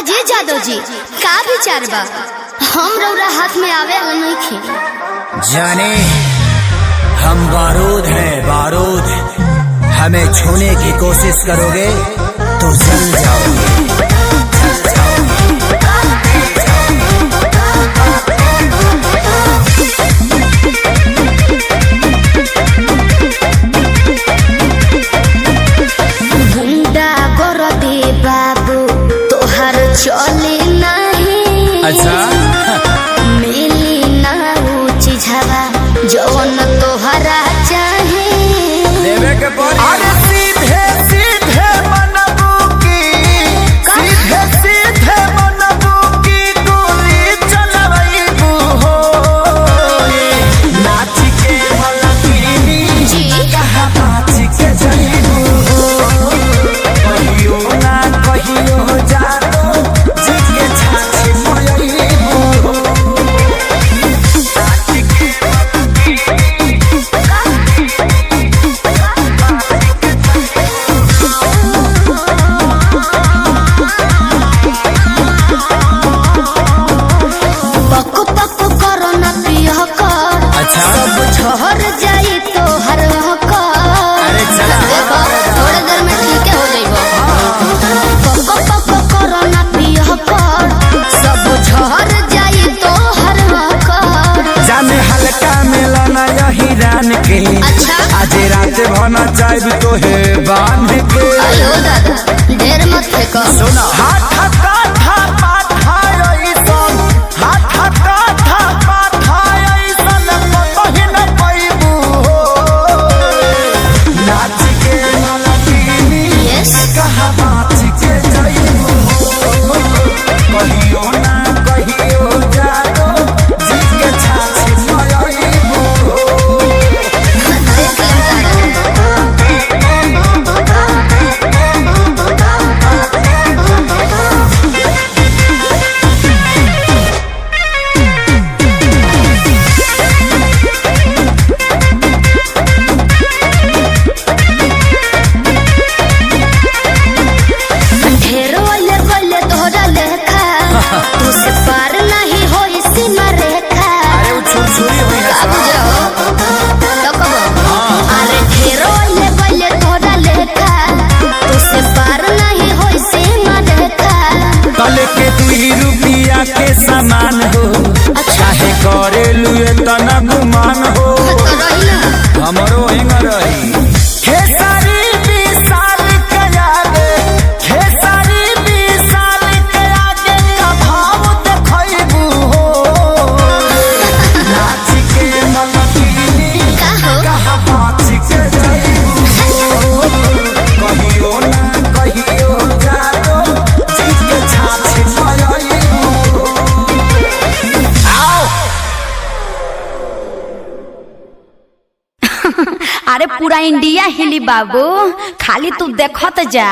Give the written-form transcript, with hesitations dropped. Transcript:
काजी जादव जी का विचार बा? हम रौरा हाथ में आवे वाला नहीं खे। जाने हम बारूद हैं बारूद, हमें छूने की कोशिश करोगे तो जल जाओगे। गुंडा कर दे बाबू तोहर चले नहीं, अच्छा मिली ना ऊंची झवा जौन तोहरा चाहे देवे के पड़ी। अरे सीधे सीधे मनबू की, सीधे सीधे मनबू की गोली चलवैबू हो। नाच के मलकिनी जी कहाँ नाच के जईबू हो। कहियो ना कहियो जानो जी के छाछी मयईबू हो। नाच के पक पक करो ना पिया कर, अच्छा सब झहर जाई तो हर कर। अरे चला देखो थोड़े देर में ठीक हो जाइबो। पक पक करो ना पिया कर, सब झहर जाई तो हर कर। जाने हल्का मिलना यही रान के। अच्छा आज रात भना चाहब तो है बांध के। आयो दादा ढेर मत फेंको। सुना हाथ काथा पाथा ऐसन, हाथ काथा पाथा ऐसन कतही न पैबू हो। नाच के मलकिनी यस कहाँ नाच के जईबू हो। कहियो ना कहियो जानो जी के छाछी मयईबू हो। देख लेम तारा। ढेरो ले गले तोहरा लेखा, तुझसे पार नहीं होई सीमा रेखा। अरे वो छुरछुरी हुई है का सब। बुझाओ तो कबो। अरे ढेरो ले गले तोहरा लेखा, तुझसे पार नहीं होई सीमा रेखा। कल के 2 रुपया के सामान हो, चाहे करे लुए तना गुमान हो। तो रही ना हमरो हिंग रही खेसारी 20 साल के आगे, खेसारी 20 साल के आगे का भाव देखैबू हो। नाच के मलकिनी का हो कहाँ नाच के जईबू हो। कहियो ना कहियो जानो जी के छाछी मयईबू हो। आओ अरे पूरा इंडिया हिली बाबू, खाली तू देखत जा।